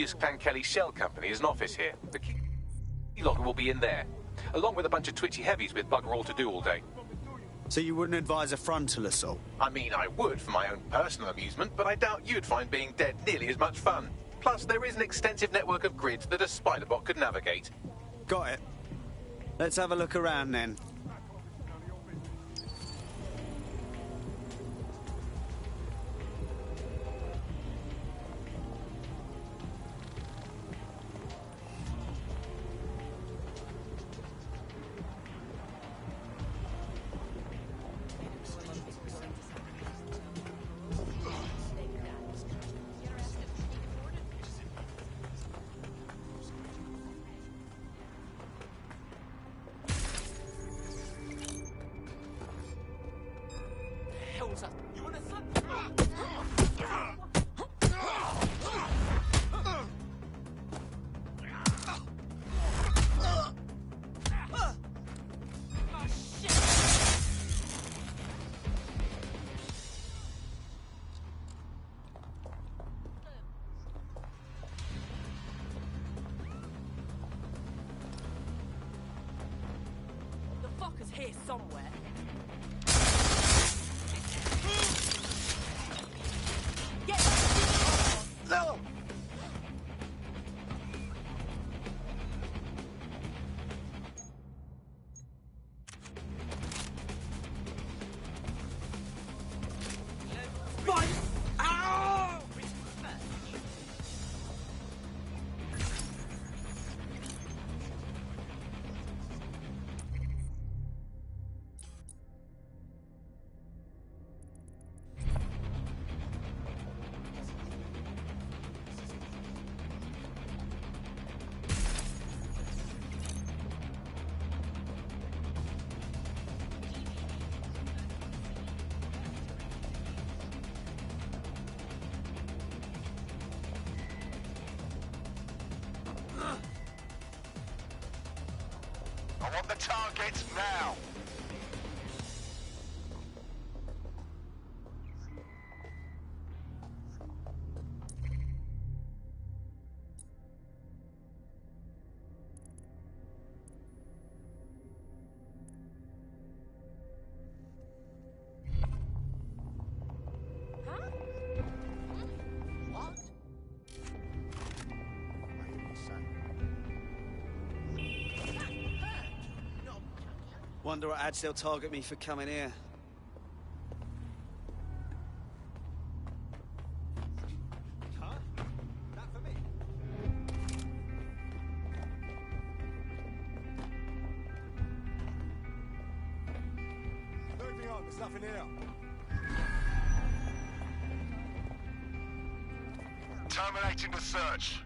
previous Clan Kelly shell company has an office here. The key logger will be in there, along with a bunch of twitchy heavies with bugger all to do all day. So you wouldn't advise a frontal assault? I mean, I would for my own personal amusement, but I doubt you'd find being dead nearly as much fun. Plus, there is an extensive network of grids that a spider-bot could navigate. Got it. Let's have a look around then. Here somewhere. Get back! No! I want the target now. Wonder what ads they'll target me for coming here. Huh? That for me? Moving on, there's nothing here. Terminating the search.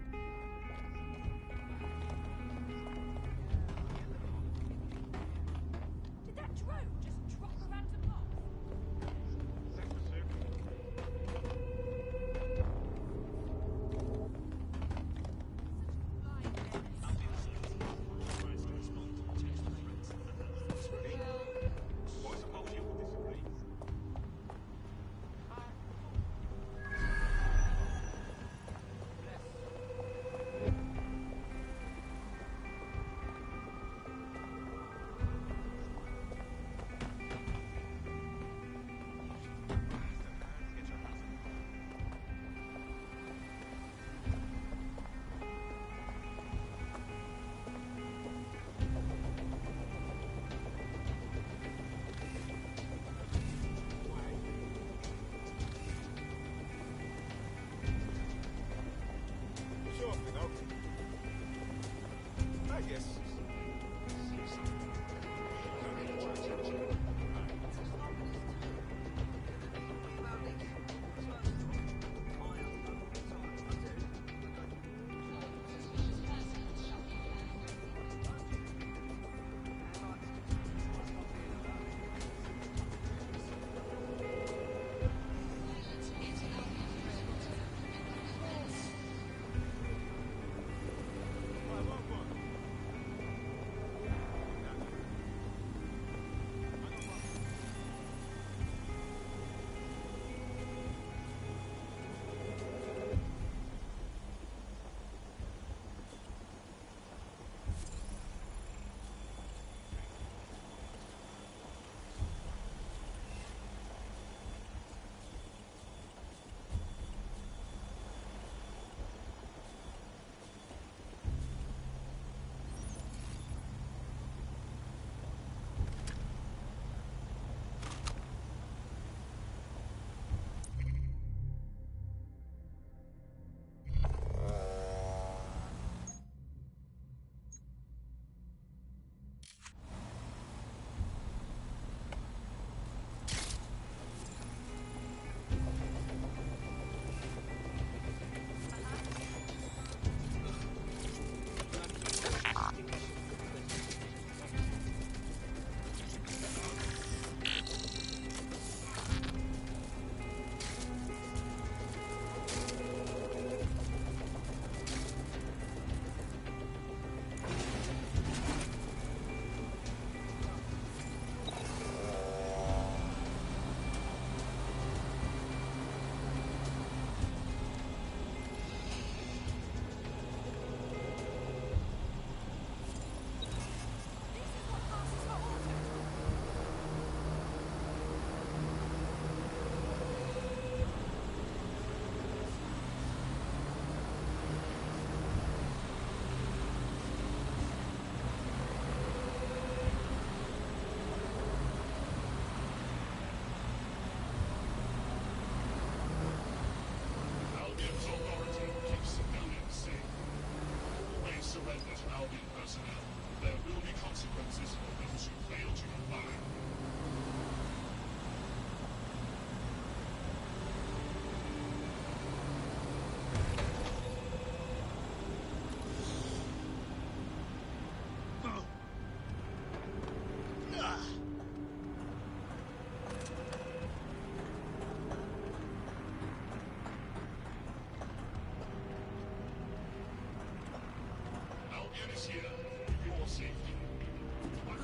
Units here, for your safety.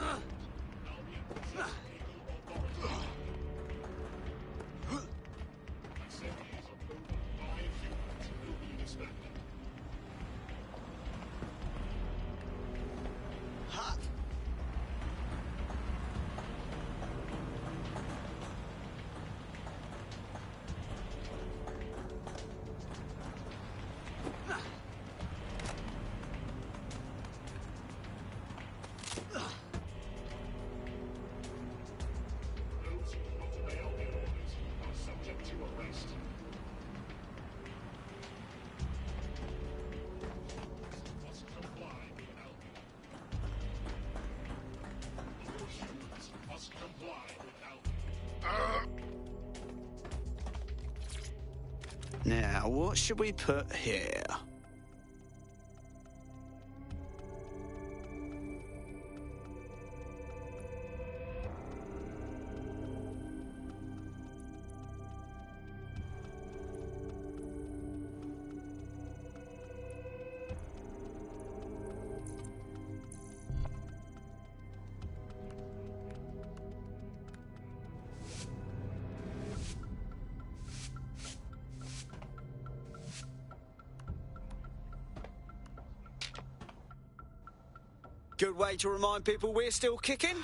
Albion possesses legal authority. Assemblies of over 5 units will be disbanded. Those who do not obey Albion orders are subject to arrest. Must comply with Albion. Those humans must comply with Albion. Now, what should we put here? Good way to remind people we're still kicking.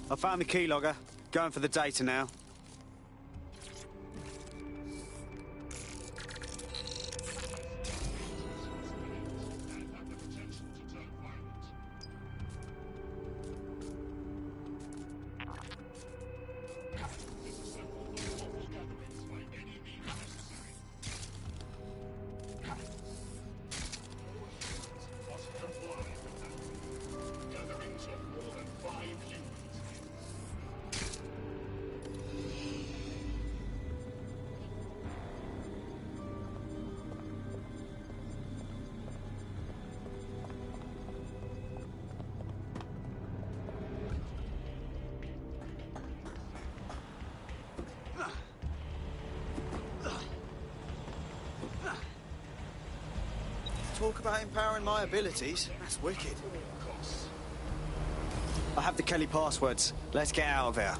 I found the keylogger. Going for the data now. Talk about empowering my abilities. That's wicked. I have the Kelly passwords. Let's get out of here.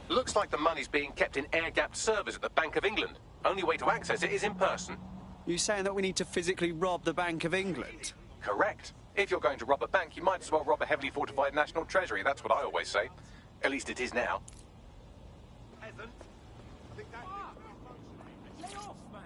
Looks like the money's being kept in air-gapped servers at the Bank of England. Only way to access it is in person. You saying that we need to physically rob the Bank of England? Correct. If you're going to rob a bank, you might as well rob a heavily fortified national treasury. That's what I always say. At least it is now. Evan, I think that... Lay off, man.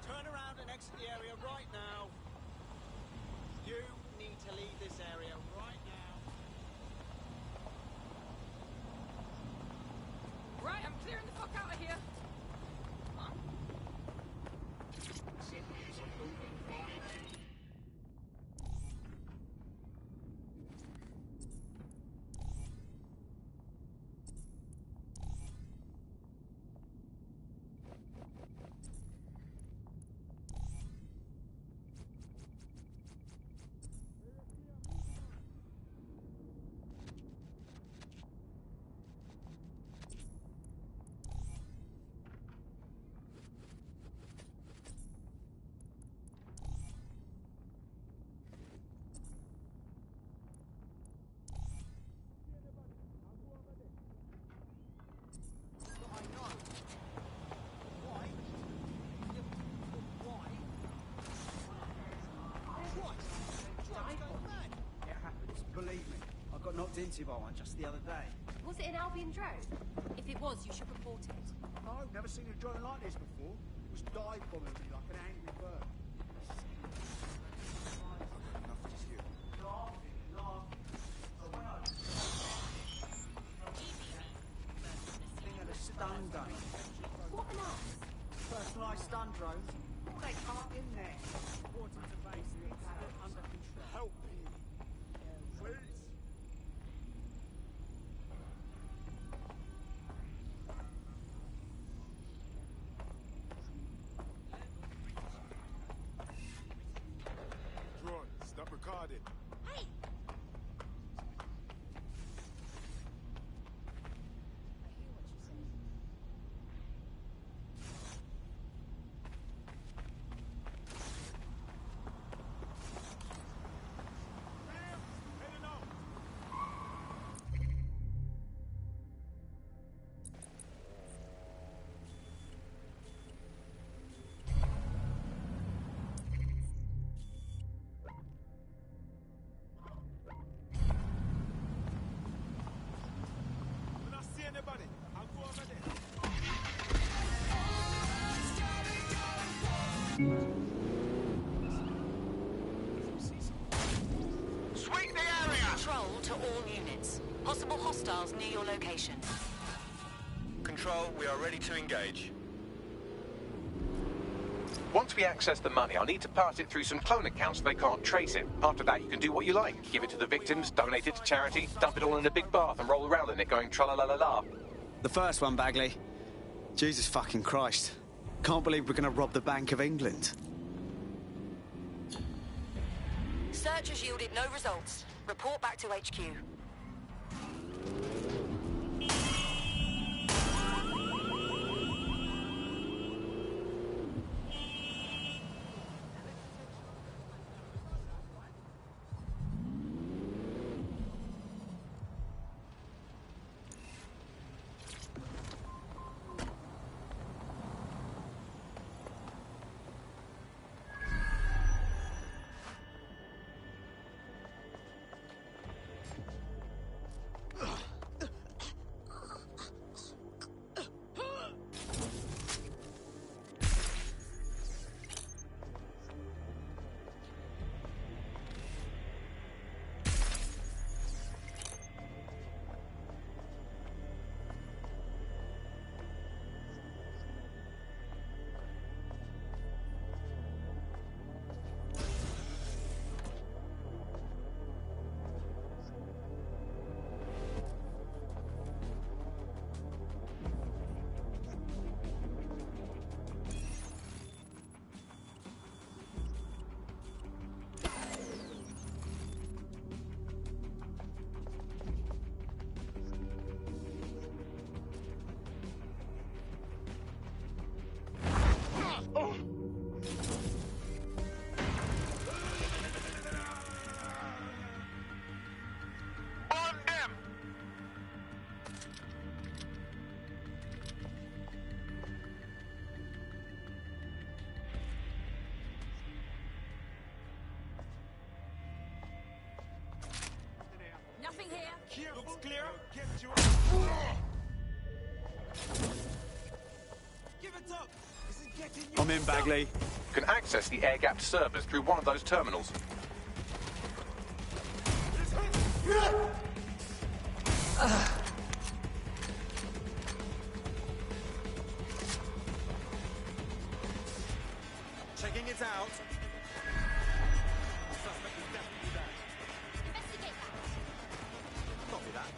Turn around and exit the area right now. You need to leave this area right now. Right, I'm clearing the fuck out of here. Believe me, I got knocked into by one just the other day. Was it an Albion drone? If it was, you should report it. No, never seen a drone like this before. It was dive bombing me like an angry bird. Enough is you. Thing had a stun gun. What on earth? Personalised stun drones. What they can't in there. Reporting to base, the incident under control. Help me. Please. Sweep the area! Control to all units. Possible hostiles near your location. Control, we are ready to engage. Once we access the money, I'll need to pass it through some clone accounts so they can't trace it. After that, you can do what you like. Give it to the victims, donate it to charity, dump it all in a big bath and roll around in it going tra-la-la-la-la. The first one, Bagley. Jesus fucking Christ. Can't believe we're gonna rob the Bank of England. Search has yielded no results. Report back to HQ. Nothing here. Looks clear. Get you. Give it up. This is getting you. I'm in, Bagley. You can access the air-gapped servers through one of those terminals. Checking it out. Suspect is definitely there. Investigate that. Copy that.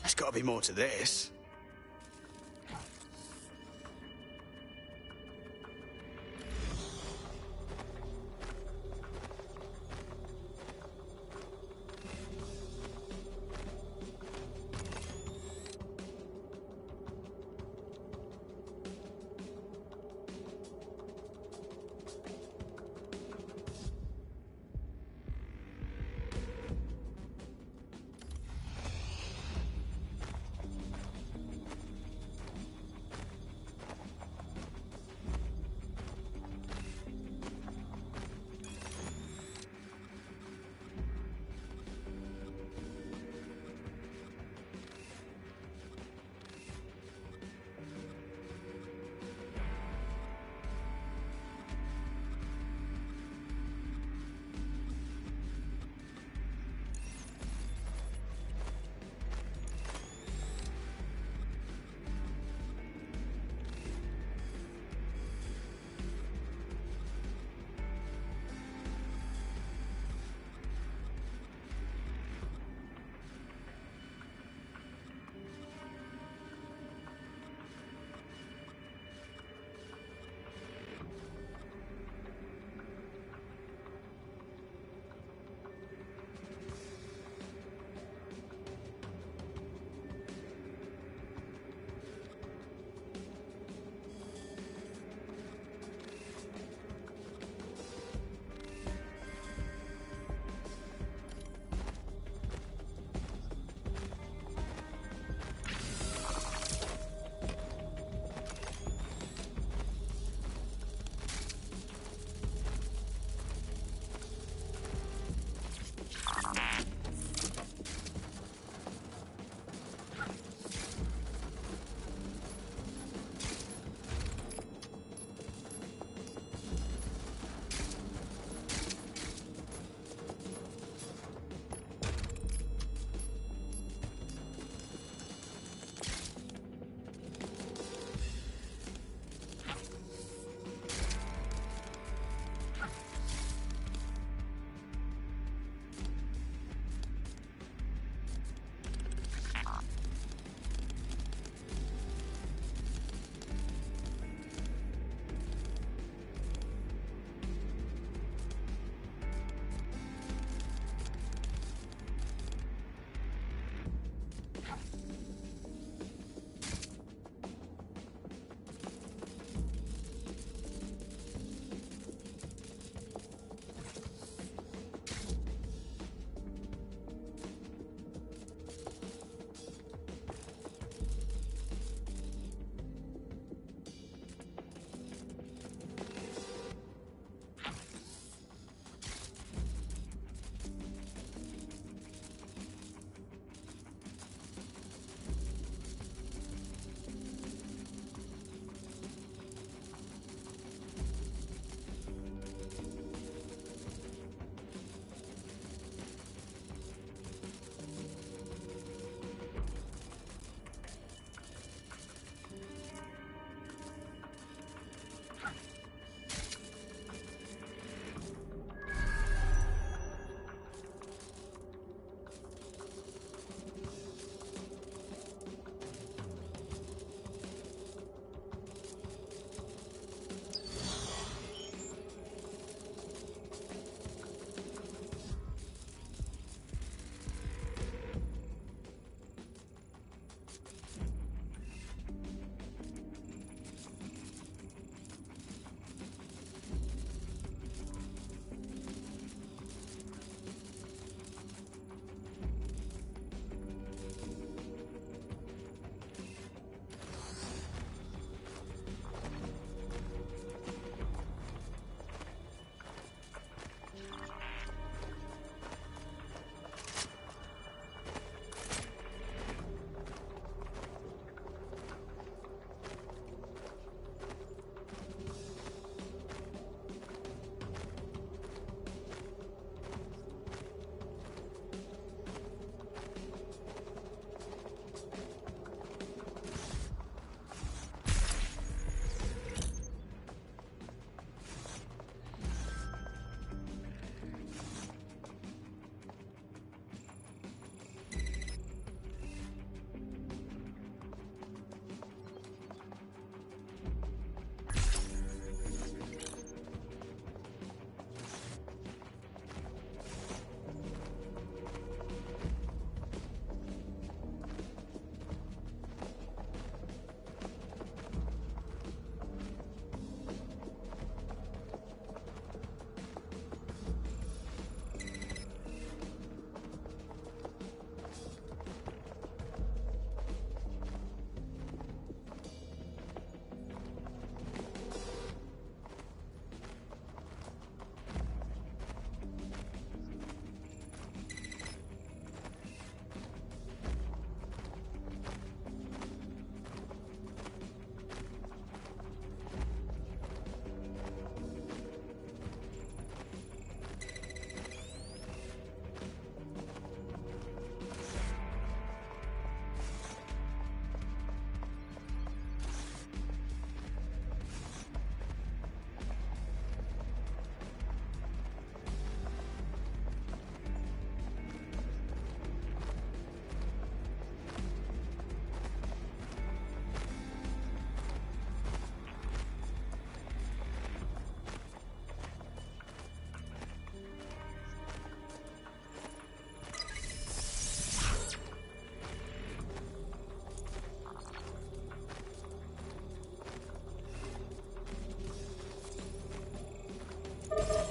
There's got to be more to this.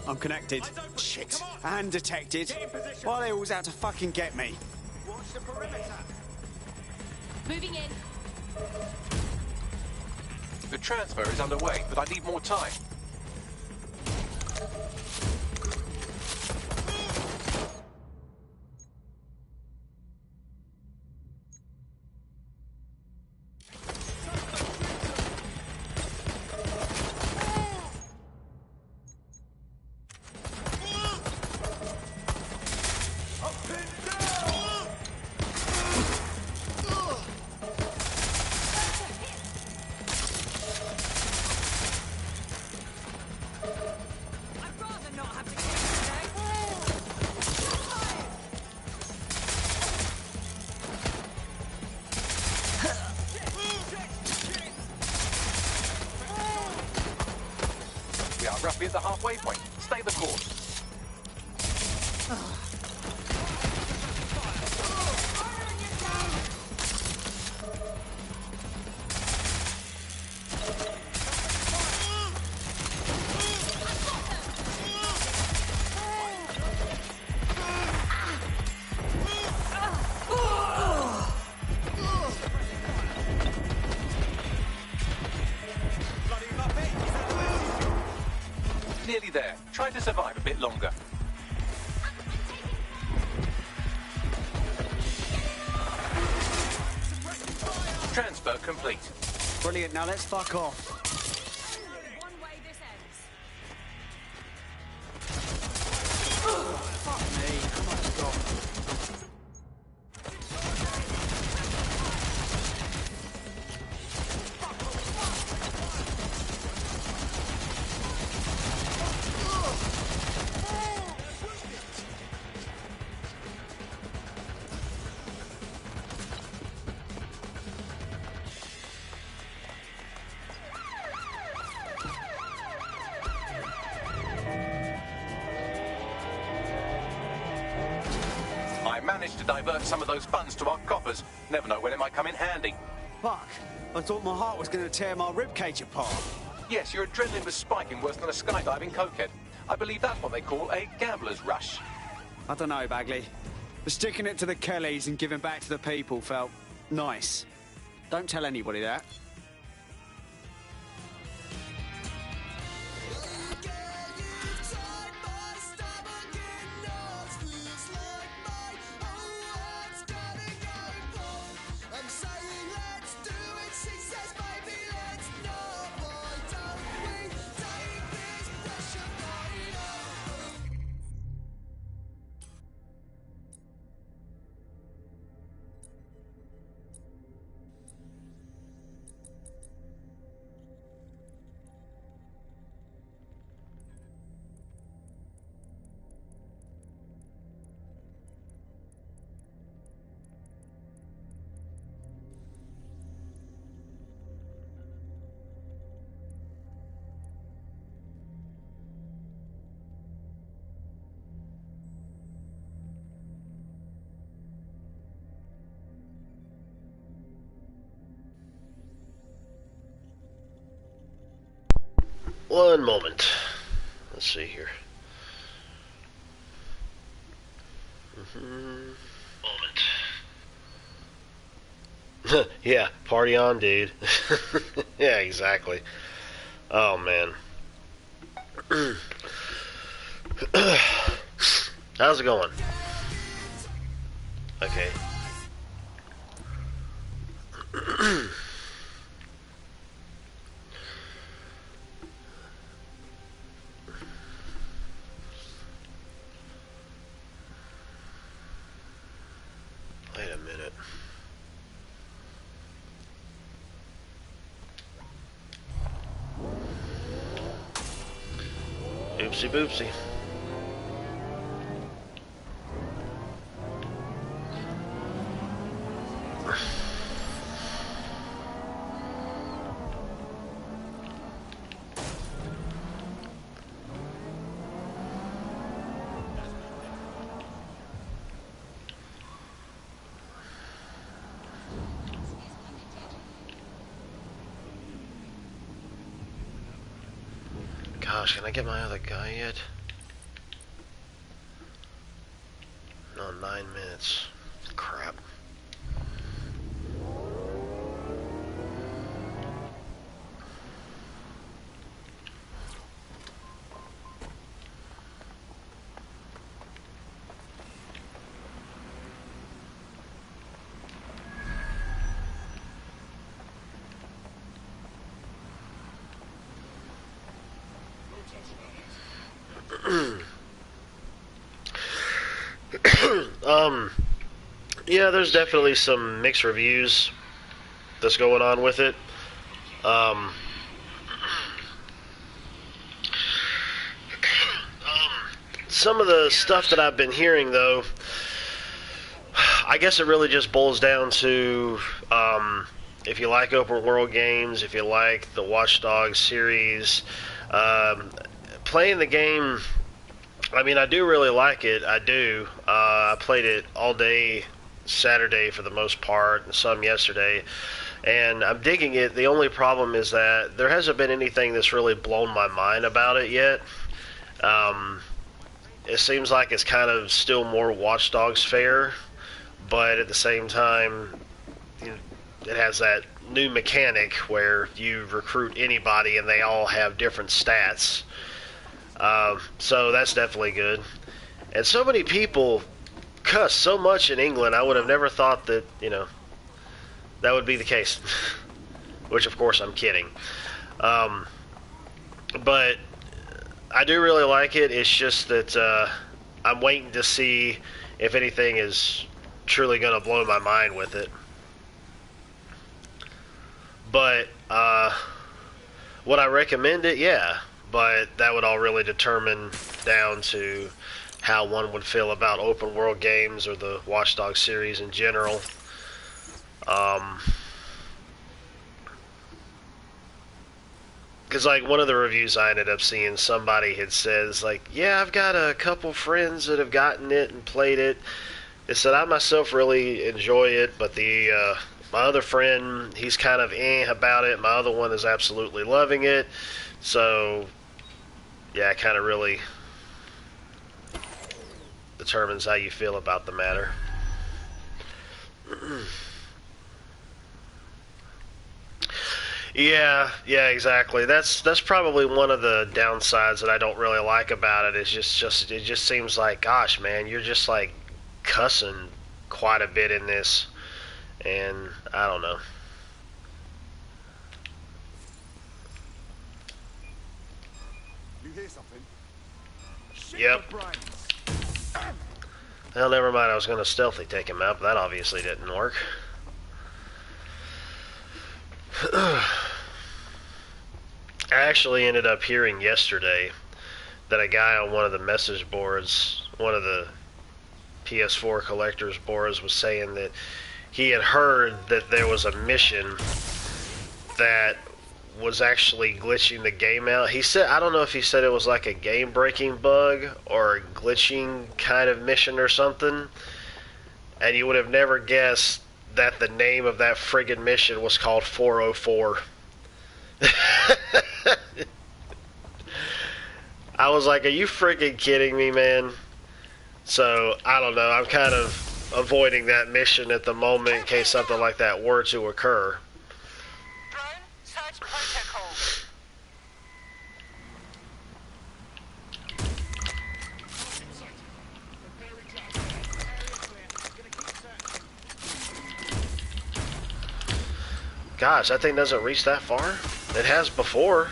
I'm connected. Shit. And detected. While they was out to fucking get me. Watch the perimeter. Moving in. The transfer is underway, but I need more time. We are roughly at the halfway point. Stay the course. Nearly there. Try to survive a bit longer. Transfer complete. Brilliant, now let's fuck off. One way this ends. Fuck me. Come on, God. I managed to divert some of those funds to our coffers. Never know when it might come in handy. Fuck. I thought my heart was going to tear my ribcage apart. Yes, your adrenaline was spiking worse than a skydiving cokehead. I believe that's what they call a gambler's rush. I don't know, Bagley. But sticking it to the Kellys and giving back to the people felt nice. Don't tell anybody that. One moment. Let's see here. Moment. Yeah, party on, dude. Yeah, exactly. Oh, man. How's it going? Okay. Wait a minute. Oopsie boopsie. Gosh, can I get my other guy yet? 9 minutes. Crap. Yeah, there's definitely some mixed reviews that's going on with it. Some of the stuff that I've been hearing, though, I guess it really just boils down to if you like open world games, if you like the Watch Dogs series, playing the game. I mean, I do really like it. I do. I played it all day Saturday for the most part, and some yesterday, and I'm digging it. The only problem is that there hasn't been anything that's really blown my mind about it yet. It seems like it's kind of still more Watch Dogs fare, but at the same time, you know, it has that new mechanic where you recruit anybody and they all have different stats. So that's definitely good. And so many people cuss so much in England, I would have never thought that, you know, that would be the case. Which, of course, I'm kidding. But I do really like it. It's just that I'm waiting to see if anything is truly going to blow my mind with it. But would I recommend it? Yeah. But that would all really determine down to how one would feel about open world games or the Watch Dogs series in general. Because, like, one of the reviews I ended up seeing, somebody had says, like, yeah, I've got a couple friends that have gotten it and played it. They said, I myself really enjoy it, but the my other friend, he's kind of about it. My other one is absolutely loving it. So, yeah, it kind of really determines how you feel about the matter. Yeah, exactly. That's probably one of the downsides that I don't really like about it. Is just it just seems like, gosh, man, you're just like cussing quite a bit in this, and I don't know. You hear something? Yep. Well, never mind. I was going to stealthily take him out, but that obviously didn't work. I actually ended up hearing yesterday that a guy on one of the message boards, one of the PS4 collectors boards, was saying that he had heard that there was a mission that was actually glitching the game out. He said, I don't know if he said it was like a game-breaking bug or a glitching kind of mission or something, and you would have never guessed that the name of that friggin' mission was called 404. I was like, are you friggin' kidding me, man? So, I don't know. I'm kind of avoiding that mission at the moment in case something like that were to occur. Drone, search protocol. Gosh, that thing doesn't reach that far? It has before.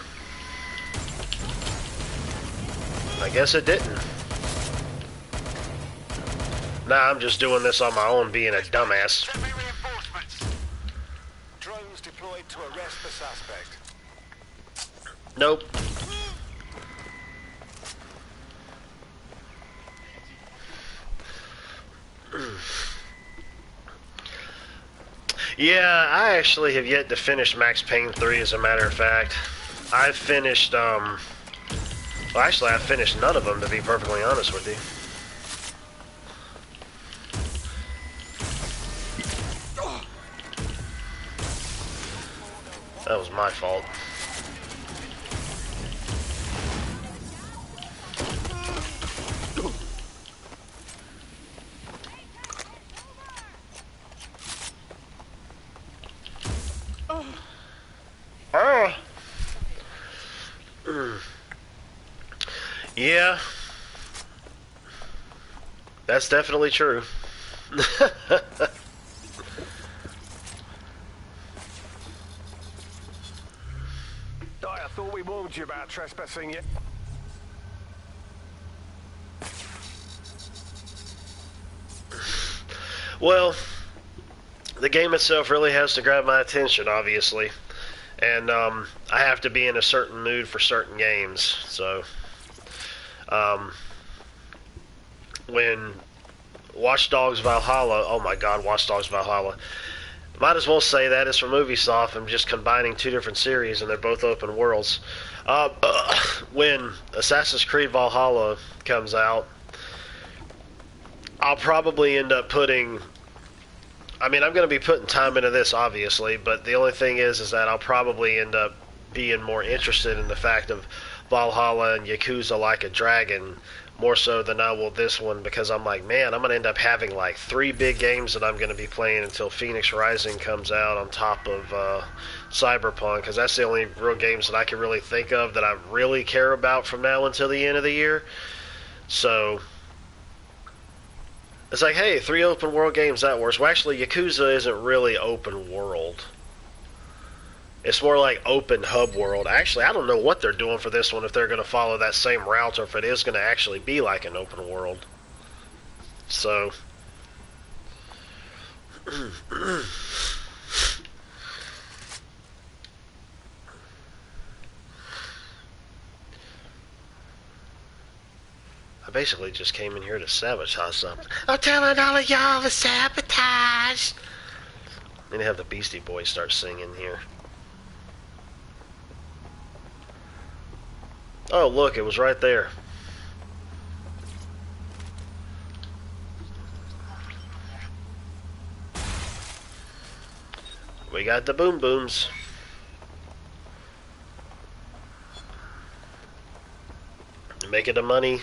I guess it didn't. Nah, I'm just doing this on my own, being a dumbass. Send me reinforcements. Drones deployed to arrest the suspect. Nope. Yeah, I actually have yet to finish Max Payne 3, as a matter of fact. I've finished, well, actually, I've finished none of them, to be perfectly honest with you. That was my fault. Yeah, that's definitely true. I thought we warned you about trespassing yet. Well, the game itself really has to grab my attention, obviously. And I have to be in a certain mood for certain games. So, when Watch Dogs Valhalla, oh my god, Watch Dogs Valhalla. Might as well say that it's from Ubisoft. I'm just combining two different series, and they're both open worlds. When Assassin's Creed Valhalla comes out, I'll probably end up putting... I mean, I'm going to be putting time into this, obviously, but the only thing is that I'll probably end up being more interested in the fact of Valhalla and Yakuza Like a Dragon, more so than I will this one, because I'm like, man, I'm going to end up having like 3 big games that I'm going to be playing until Phoenix Rising comes out on top of Cyberpunk, because that's the only real games that I can really think of that I really care about from now until the end of the year. So... it's like, hey, 3 open world games, that works. Well, actually, Yakuza isn't really open world. It's more like open hub world. Actually, I don't know what they're doing for this one, if they're going to follow that same route, or if it is going to actually be like an open world. So... I basically just came in here to sabotage something. I'm telling all of y'all to sabotage! Then have the Beastie Boys start singing here. Oh, look, it was right there. We got the boom booms. Making the money.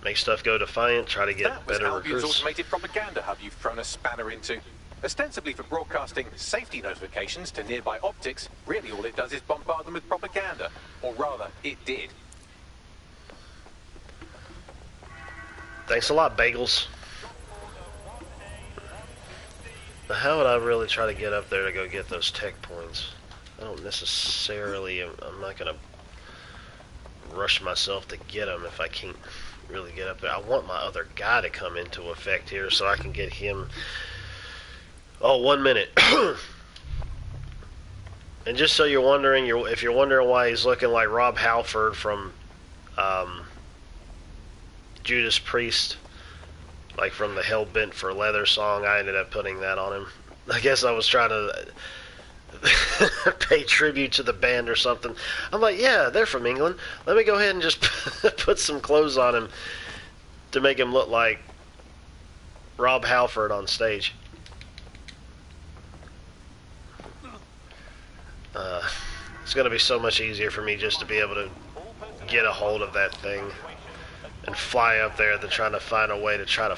Make stuff go defiant, try to get better recruits. Albion's automated propaganda hub you've thrown a spanner into. Ostensibly for broadcasting safety notifications to nearby optics, really all it does is bombard them with propaganda. Or rather, it did. Thanks a lot, Bagels. But how would I really try to get up there to go get those tech points? I don't necessarily... I'm not going to rush myself to get them if I can't really get up there. I want my other guy to come into effect here so I can get him... Oh, 1 minute. And just so you're wondering, if you're wondering why he's looking like Rob Halford from Judas Priest, like from the Hell Bent for Leather song, I ended up putting that on him. I guess I was trying to pay tribute to the band or something. I'm like, yeah, they're from England. Let me go ahead and just put some clothes on him to make him look like Rob Halford on stage. It's going to be so much easier for me just to be able to get a hold of that thing and fly up there than trying to find a way to try to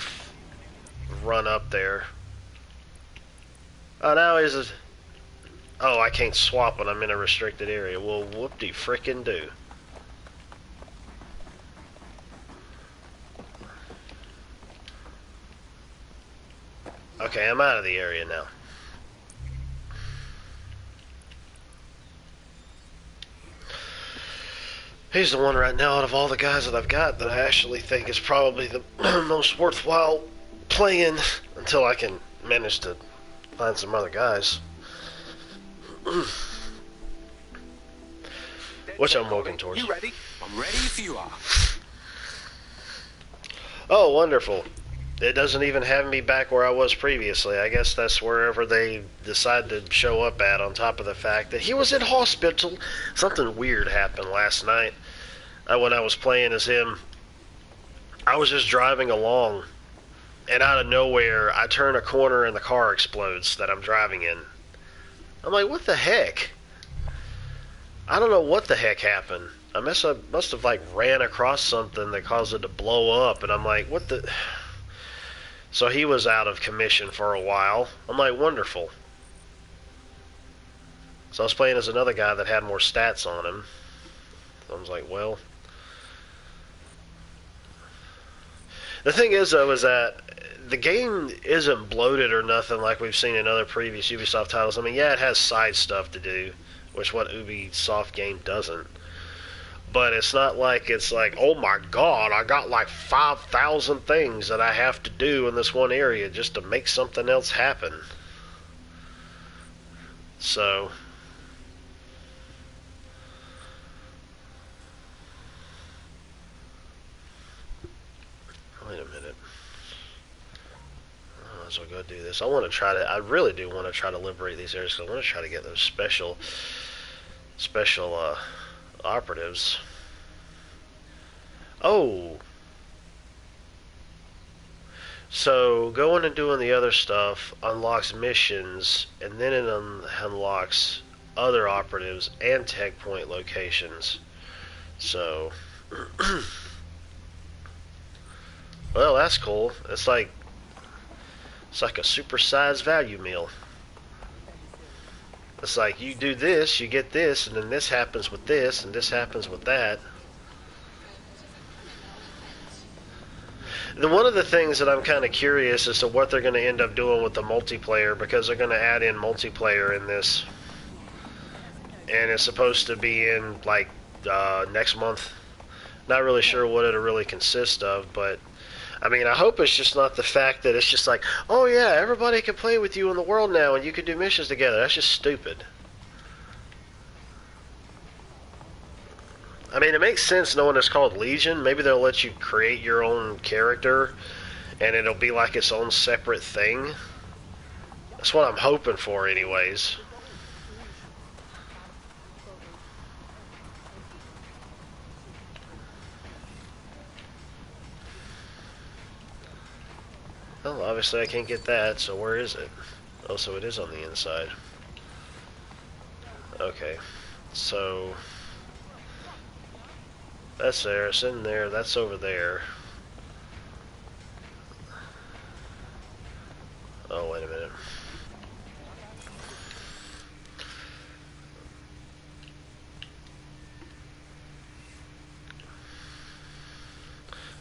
run up there. Oh, now is it... Oh, I can't swap when I'm in a restricted area. Well, whoop-de-frickin'-do. Okay, I'm out of the area now. He's the one right now out of all the guys that I've got that I actually think is probably the most worthwhile playing until I can manage to find some other guys. Which I'm working towards. You ready? I'm ready if you are. Oh, wonderful. It doesn't even have me back where I was previously. I guess that's wherever they decide to show up at, on top of the fact that he was in hospital. Something weird happened last night when I was playing as him. I was just driving along, and out of nowhere, I turn a corner and the car explodes that I'm driving in. I'm like, what the heck? I don't know what the heck happened. I must have like ran across something that caused it to blow up, and I'm like, what the... So he was out of commission for a while. I'm like, wonderful. So I was playing as another guy that had more stats on him. So I was like, well, The thing is, though, is that the game isn't bloated or nothing like we've seen in other previous Ubisoft titles. I mean, yeah, it has side stuff to do, which what Ubisoft game doesn't. But it's not like it's like, oh my god, I got like 5,000 things that I have to do in this one area just to make something else happen. So, wait a minute. I might as well go do this. I really do want to try to liberate these areas, because I want to try to get those special operatives. Oh, so going and doing the other stuff unlocks missions, and then it unlocks other operatives and tech point locations. So, well, that's cool. It's like a supersized value meal. It's like you do this, you get this, and then this happens with this, and this happens with that. Then one of the things that I'm kind of curious as to what they're going to end up doing with the multiplayer, because they're going to add in multiplayer in this, and it's supposed to be in like next month. Not really sure what it'll really consist of, but I mean, I hope it's just not the fact that it's just like, oh yeah, everybody can play with you in the world now and you can do missions together. That's just stupid. I mean, it makes sense knowing it's called Legion. Maybe they'll let you create your own character and it'll be like its own separate thing. That's what I'm hoping for anyways. Well, obviously I can't get that, so where is it? Oh, so it is on the inside. Okay, so that's there, it's in there, that's over there. Oh, wait a minute.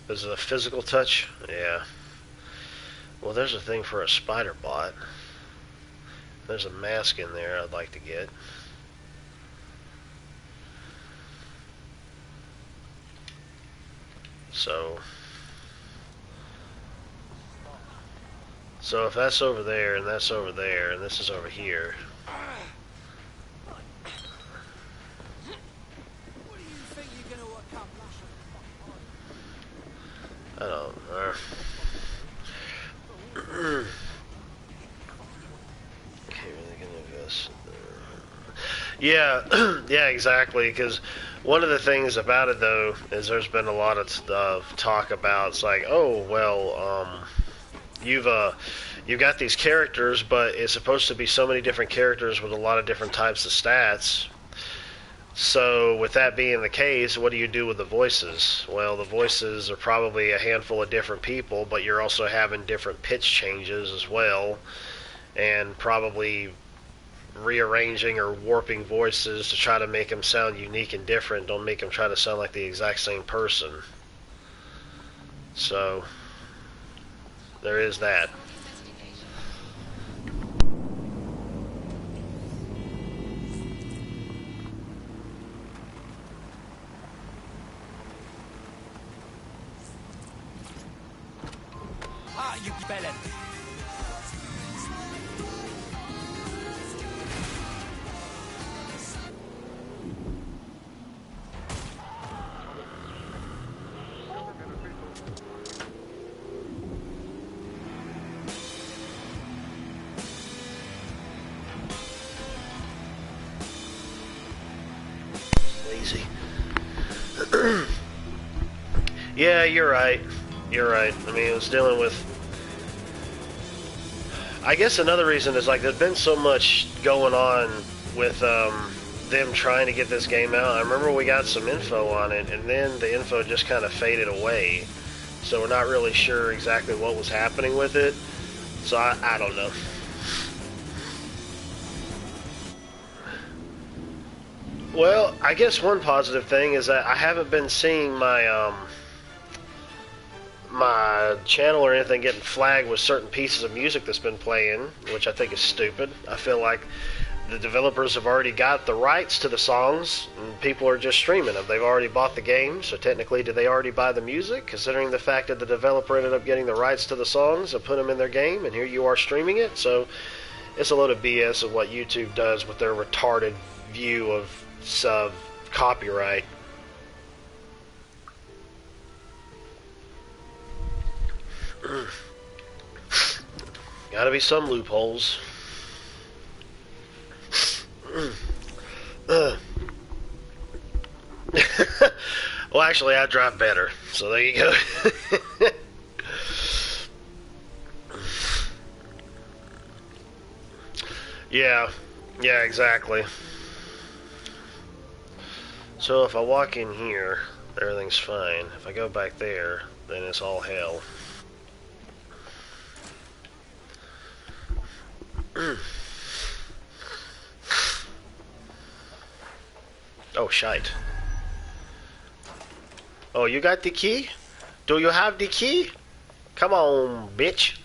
Is it a physical touch? Yeah. Well, there's a thing for a spider bot. There's a mask in there I'd like to get. So if that's over there, and that's over there, and this is over here. I don't know. Can't really get into this. Yeah, yeah, exactly. Because one of the things about it, though, is there's been a lot of talk about. It's like, oh well, you've got these characters, but it's supposed to be so many different characters with a lot of different types of stats. So with that being the case, what do you do with the voices? Well, the voices are probably a handful of different people, but you're also having different pitch changes as well, and probably rearranging or warping voices to try to make them sound unique and different. Don't make them try to sound like the exact same person. So there is that. You bellend. Lazy. Yeah, you're right. You're right. I mean, it was dealing with... I guess another reason is, like, there's been so much going on with them trying to get this game out. I remember we got some info on it, and then the info just kind of faded away. So we're not really sure exactly what was happening with it. So I don't know. Well, I guess one positive thing is that I haven't been seeing my my channel or anything getting flagged with certain pieces of music that's been playing, which I think is stupid. I feel like the developers have already got the rights to the songs, and people are just streaming them. They've already bought the game, so technically, did they already buy the music? Considering the fact that the developer ended up getting the rights to the songs and put them in their game, and here you are streaming it. So it's a load of BS of what YouTube does with their retarded view of copyright. Gotta be some loopholes. Well, actually, I drive better, so there you go. Yeah, exactly. So if I walk in here, everything's fine. If I go back there, then it's all hell. Oh, shite. Oh, you got the key? Do you have the key? Come on, bitch.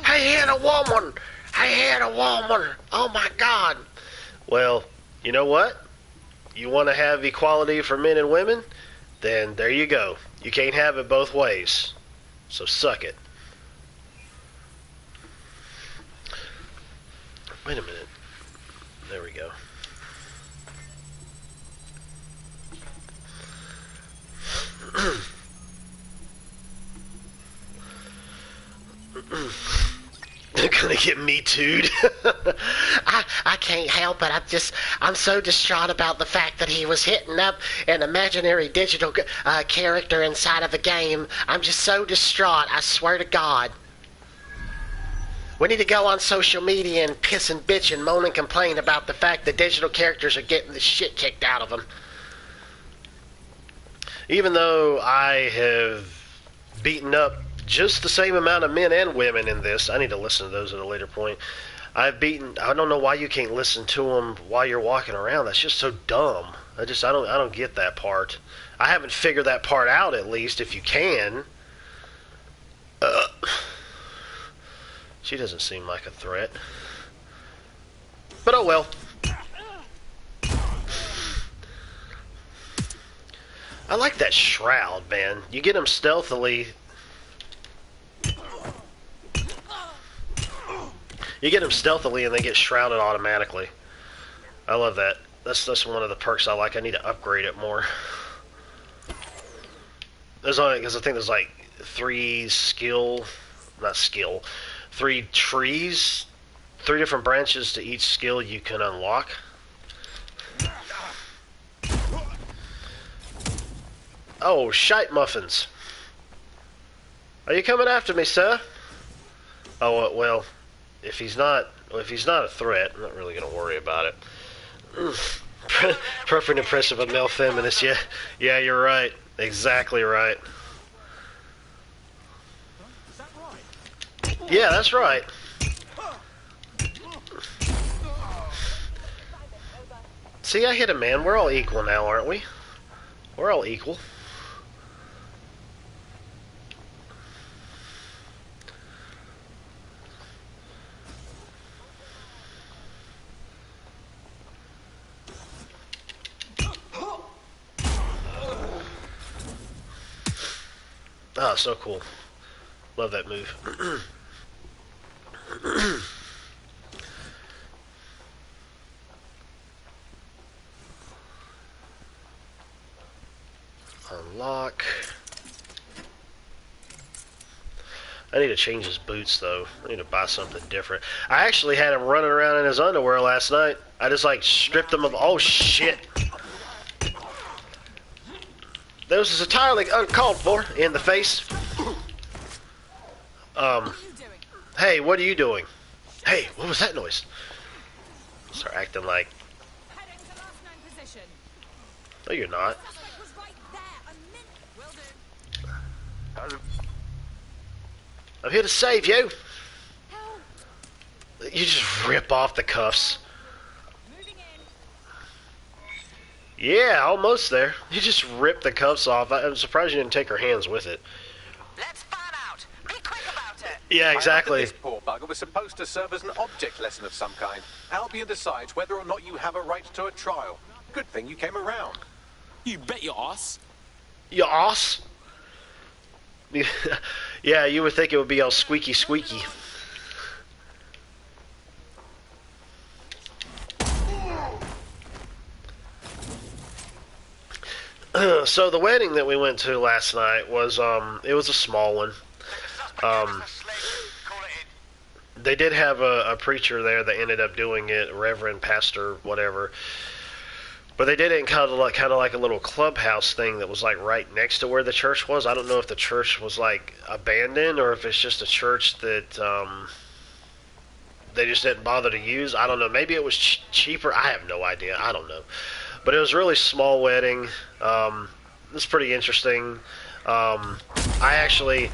I hit a woman! I hit a woman! Oh my god! Well, you know what? You want to have equality for men and women? Then there you go. You can't have it both ways. So suck it. Wait a minute. There we go. They're gonna get me too'd. I can't help it. I'm so distraught about the fact that he was hitting up an imaginary digital character inside of a game. I'm just so distraught, I swear to God. We need to go on social media and piss and bitch and moan and complain about the fact that digital characters are getting the shit kicked out of them. Even though I have beaten up just the same amount of men and women in this, I need to listen to those at a later point. I don't know why you can't listen to them while you're walking around. That's just so dumb. I don't get that part. I haven't figured that part out, at least, if you can. She doesn't seem like a threat. But oh well. I like that shroud, man. You get him stealthily. You get them stealthily and they get shrouded automatically. I love that. That's one of the perks I like. I need to upgrade it more. There's only, because I think there's like 3 trees, 3 different branches to each skill you can unlock. Oh, shite muffins. Are you coming after me, sir? Oh, well, if he's not a threat, I'm not really going to worry about it. Perfect impressive of male feminist, yeah. Yeah, you're right. Exactly right. Yeah, that's right. See, I hit a man. We're all equal now, aren't we? We're all equal. Oh, so cool. Love that move. Unlock. I need to change his boots, though. I need to buy something different. I actually had him running around in his underwear last night. I just, like, stripped him of... Oh, shit! This is entirely uncalled for. In the face. Hey, what are you doing? Hey, what was that noise? Start acting like... No, you're not. I'm here to save you. You just rip off the cuffs. Yeah, almost there. You just ripped the cuffs off. I'm surprised you didn't take her hands with it. Let's find out. Be quick about it. Yeah, I exactly. imagine this poor bugger was supposed to serve as an object lesson of some kind. Albion decides whether or not you have a right to a trial. Good thing you came around. You bet your ass. Your ass? Yeah, you would think it would be all squeaky squeaky. So the wedding that we went to last night was it was a small one. They did have a preacher there that ended up doing it, reverend, pastor, whatever. But they did it in kind of like a little clubhouse thing that was like right next to where the church was. I don't know if the church was like abandoned or if it's just a church that they just didn't bother to use. I don't know. Maybe it was cheaper. I have no idea. I don't know. But it was a really small wedding. It was pretty interesting. I actually,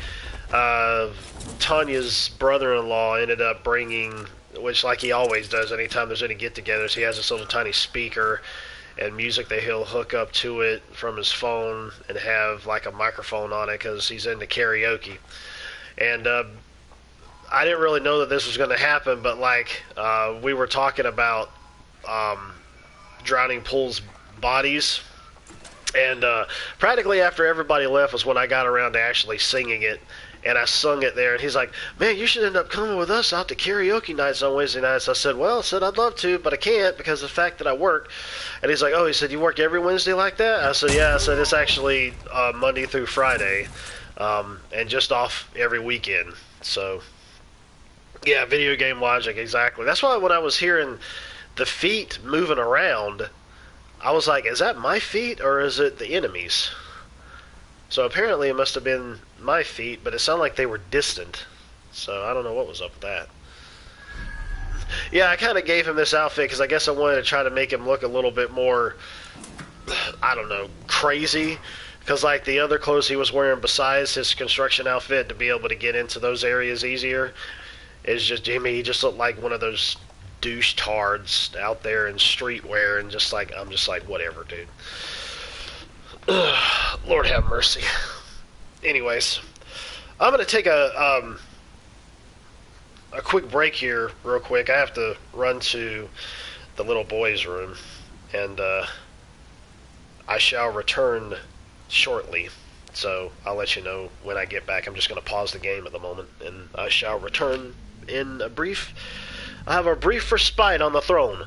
Tanya's brother-in-law ended up bringing, which like he always does anytime there's any get-togethers, he has this little tiny speaker and music that he'll hook up to it from his phone and have like a microphone on it because he's into karaoke. And I didn't really know that this was going to happen, but like we were talking about drowning pools bodies, and practically after everybody left was when I got around to actually singing it, and I sung it there, and he's like, man, you should end up coming with us out to karaoke nights on Wednesday nights. I said, I'd love to, but I can't because of the fact that I work. And he's like, oh, he said, you work every Wednesday like that? I said, yeah. I said, it's actually Monday through Friday, and just off every weekend. So yeah, video game logic, exactly. That's why when I was hearing the feet moving around, I was like, is that my feet or is it the enemy's? So apparently it must have been my feet, but it sounded like they were distant. So I don't know what was up with that. Yeah, I kind of gave him this outfit because I guess I wanted to try to make him look a little bit more, I don't know, crazy. Because like the other clothes he was wearing besides his construction outfit to be able to get into those areas easier is just, Jimmy, he just looked like one of those douche tards out there in streetwear, and just like, I'm just like, whatever, dude. Lord have mercy. Anyways, I'm gonna take a quick break here real quick. I have to run to the little boy's room, and I shall return shortly. So I'll let you know when I get back. I'm just gonna pause the game at the moment, and I shall return in a brief. I have a brief respite on the throne.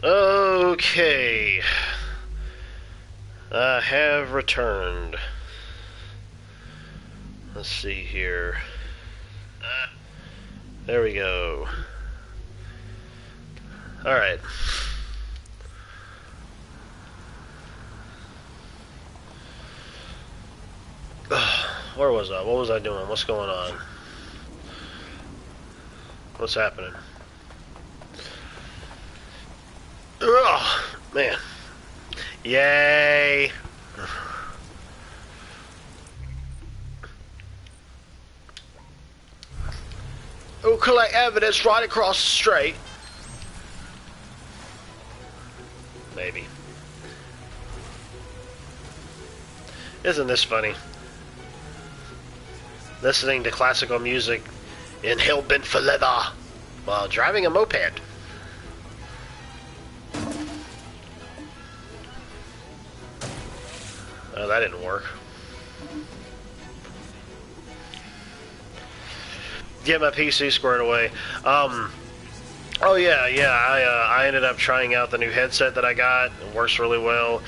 Okay. I have returned. Let's see here. There we go. Alright. Where was I? What was I doing? What's going on? What's happening? Ugh, man. Yay! We'll collect evidence right across the street. Maybe. Isn't this funny? Listening to classical music in hell-bent for leather while driving a moped. Oh, that didn't work. Get my PC squared away. Oh yeah, I ended up trying out the new headset that I got. It works really well.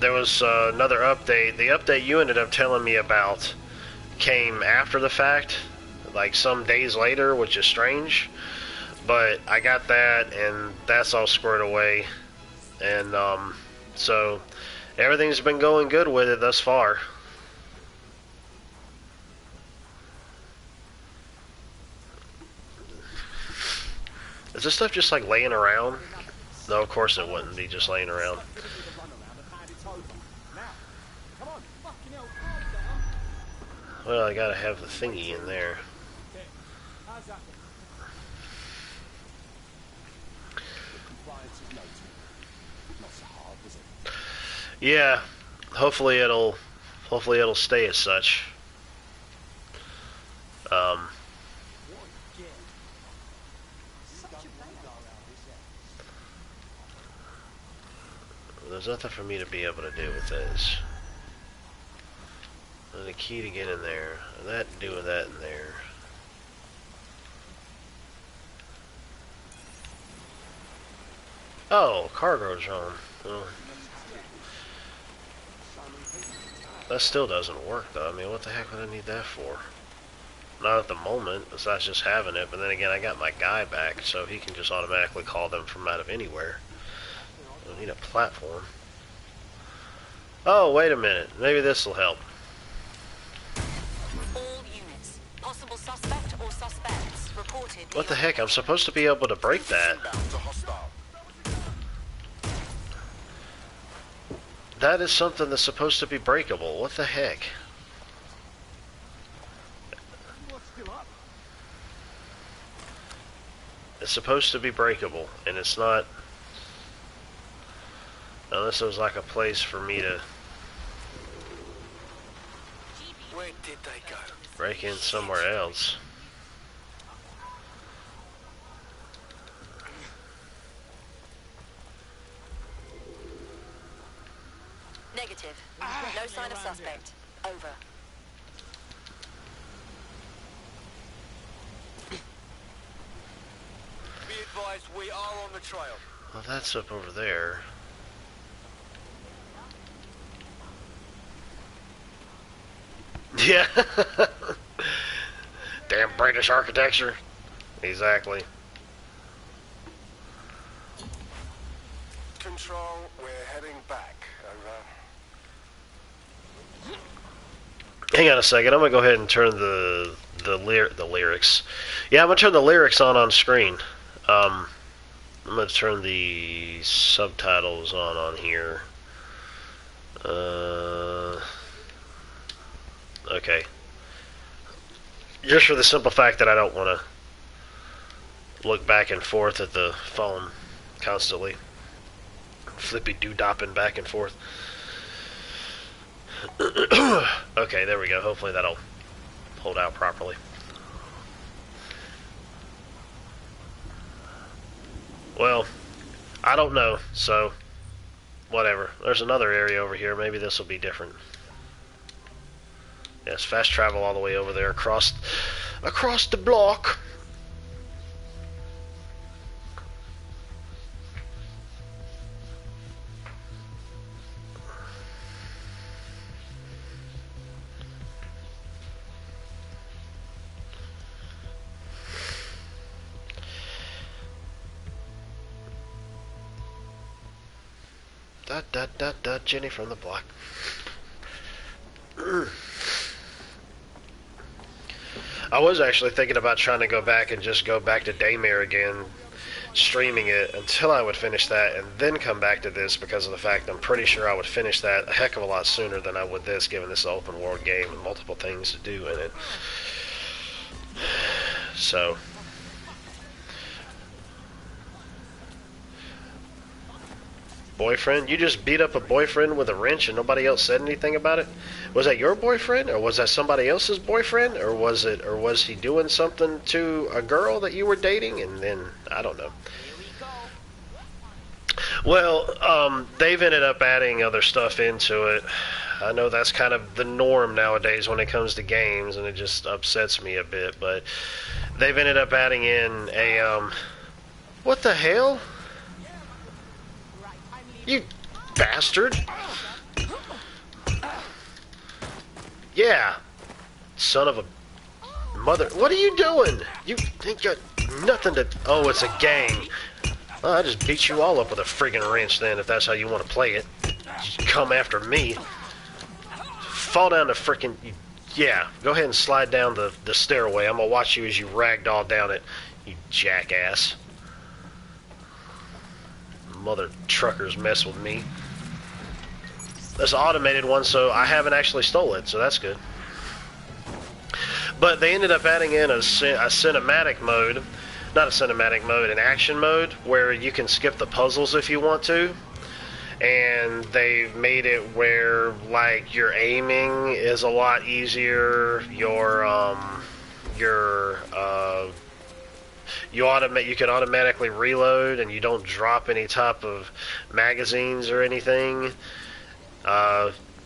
There was another update. The update you ended up telling me about came after the fact, like some days later, which is strange. But I got that, and that's all squared away. And so everything's been going good with it thus far. Is this stuff just like laying around? No, of course it wouldn't be just laying around. Well, I gotta have the thingy in there. Yeah, hopefully it'll stay as such. There's nothing for me to be able to do with this. And the key to get in there. And that to do with that in there. Oh, cargo's wrong. Oh. That still doesn't work though. I mean, what the heck would I need that for? Not at the moment, besides just having it. But then again, I got my guy back, so he can just automatically call them from out of anywhere. I need a platform. Oh, wait a minute. Maybe this will help. All units. Possible suspect or suspects reported. What the heck? I'm supposed to be able to break that. That is something that's supposed to be breakable. What the heck? It's supposed to be breakable, and it's not. Unless it was like a place for me to Where did they go? break in somewhere else. Negative. No sign of suspect. Over. Be advised, we are on the trail. Well, that's up over there. Yeah. Damn British architecture. Exactly. Control, we're heading back. Over. Hang on a second. I'm gonna go ahead and turn the lyrics. Yeah, I'm gonna turn the lyrics on screen. I'm gonna turn the subtitles on here. Okay. Just for the simple fact that I don't want to look back and forth at the phone constantly. Flippy doo-dopping back and forth. Okay, there we go. Hopefully that'll hold out properly. Well, I don't know, so whatever. There's another area over here. Maybe this will be different. Yes, fast travel all the way over there across the block. Jenny from the block. I was actually thinking about trying to go back and just go back to Daymare again, streaming it until I would finish that and then come back to this, because of the fact I'm pretty sure I would finish that a heck of a lot sooner than I would this, given this open world game and multiple things to do in it. So boyfriend? You just beat up a boyfriend with a wrench and nobody else said anything about it? Was that your boyfriend, or was that somebody else's boyfriend, or was he doing something to a girl that you were dating and then I don't know. Well, they've ended up adding other stuff into it. I know that's kind of the norm nowadays when it comes to games, and it just upsets me a bit, but they've ended up adding in a what the hell? You bastard. Yeah. Son of a mother. What are you doing? You think you're nothing to... Oh, it's a gang. Well, I just beat you all up with a friggin' wrench then, if that's how you want to play it. Just come after me. Fall down the frickin'... Yeah, go ahead and slide down the stairway. I'm gonna watch you as you ragdoll down it, you jackass. Mother truckers mess with me. That's an automated one, so I haven't actually stole it, so that's good. But they ended up adding in a cinematic mode, not a cinematic mode, an action mode, where you can skip the puzzles if you want to. And they made it where, like, your aiming is a lot easier. You can automatically reload, and you don't drop any type of magazines or anything.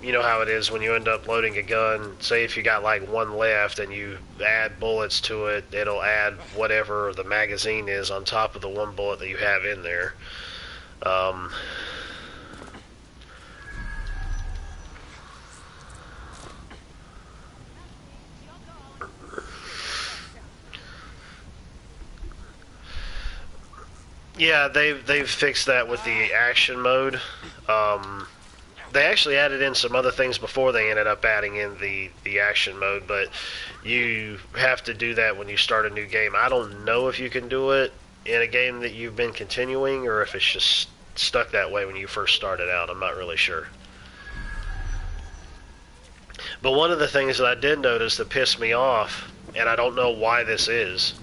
You know how it is when you end up loading a gun. Say if you got like one left and you add bullets to it, it'll add whatever the magazine is on top of the one bullet that you have in there. Yeah, they've fixed that with the action mode. They actually added in some other things before they ended up adding in the action mode, but you have to do that when you start a new game. I don't know if you can do it in a game that you've been continuing, or if it's just stuck that way when you first started out. I'm not really sure. But one of the things that I did notice that pissed me off, and I don't know why this is,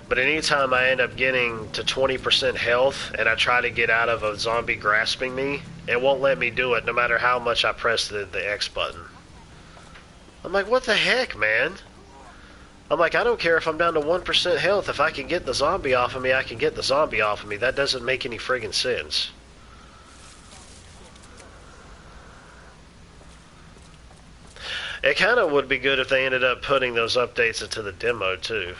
but anytime I end up getting to 20% health and I try to get out of a zombie grasping me, it won't let me do it no matter how much I press the X button. I'm like, what the heck, man? I'm like, I don't care if I'm down to 1% health. If I can get the zombie off of me, I can get the zombie off of me. That doesn't make any friggin' sense. It kind of would be good if they ended up putting those updates into the demo, too.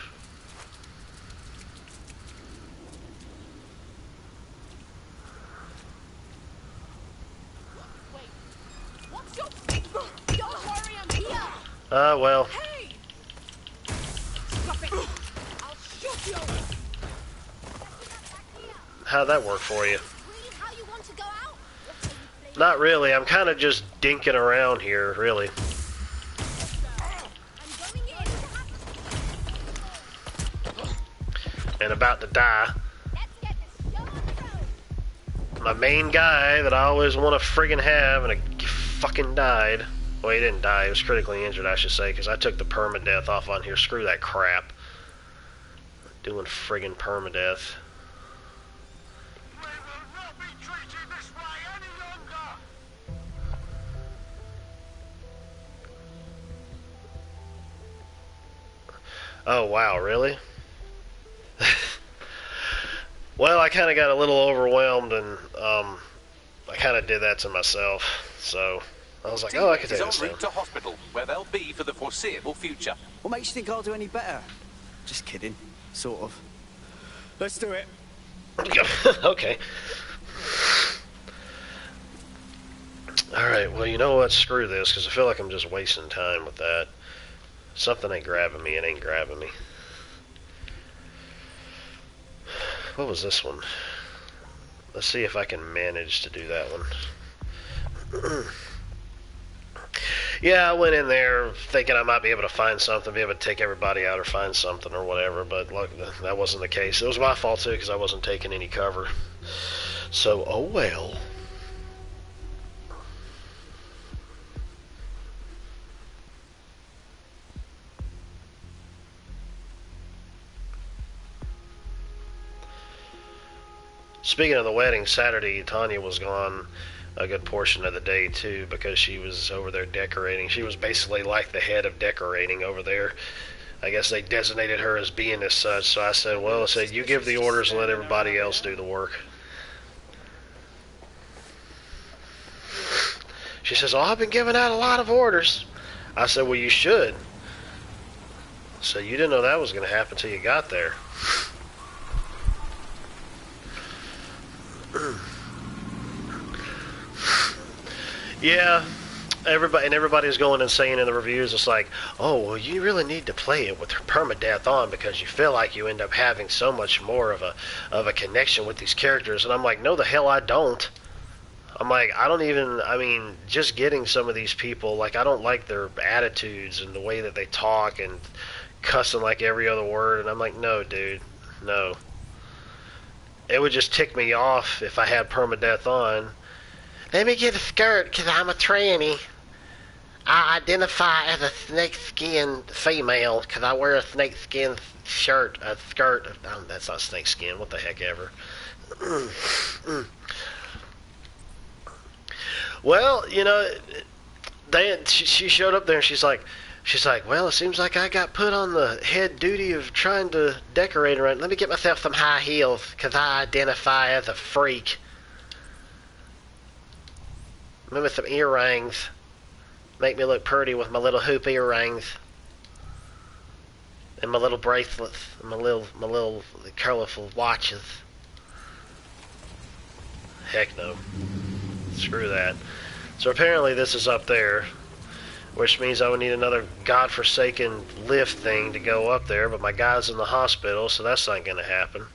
Well. Hey! Stop it! I'll shoot you! How'd that work for you? Not really. I'm kind of just dinking around here, really. And about to die. My main guy that I always want to friggin' have, and he fucking died. Well, he didn't die. He was critically injured, I should say, because I took the permadeath off on here. Screw that crap. Doing friggin' permadeath. Oh, wow, really? Well, I kind of got a little overwhelmed, and I kind of did that to myself, so I was like, oh, I could take this en route to hospital, where they'll be for the foreseeable future. What makes you think I'll do any better? Just kidding, sort of. Let's do it. Okay. Alright, well, you know what? Screw this, because I feel like I'm just wasting time with that. Something ain't grabbing me, it ain't grabbing me. What was this one? Let's see if I can manage to do that one. Yeah, I went in there thinking I might be able to find something, be able to take everybody out or find something or whatever, but look, that wasn't the case. It was my fault too because I wasn't taking any cover. So, oh well. Speaking of the wedding, Saturday, Tanya was gone a good portion of the day too because she was over there decorating. She was basically like the head of decorating over there. I guess they designated her as being as such, so I said, well, you give the orders and let everybody else do the work. She says, oh, I've been giving out a lot of orders. I said, well, you should. So you didn't know that was going to happen until you got there. Yeah, everybody's going and saying in the reviews, it's like, oh, well, you really need to play it with her permadeath on because you feel like you end up having so much more of a connection with these characters. And I'm like, no, the hell I don't. I'm like, I mean, just getting some of these people, like, I don't like their attitudes and the way that they talk and cussing like every other word. And I'm like, no, dude, no. It would just tick me off if I had permadeath on. Let me get a skirt because I'm a tranny. I identify as a snakeskin female because I wear a snakeskin skirt. Oh, that's not snakeskin. What the heck ever. Well, you know, she showed up there and she's like, well, it seems like I got put on the head duty of trying to decorate around. Let me get myself some high heels because I identify as a freak. Maybe some earrings. Make me look pretty with my little hoop earrings. And my little bracelets. And my little colorful watches. Heck no. Screw that. So apparently this is up there. Which means I would need another godforsaken lift thing to go up there. But my guy's in the hospital, so that's not going to happen.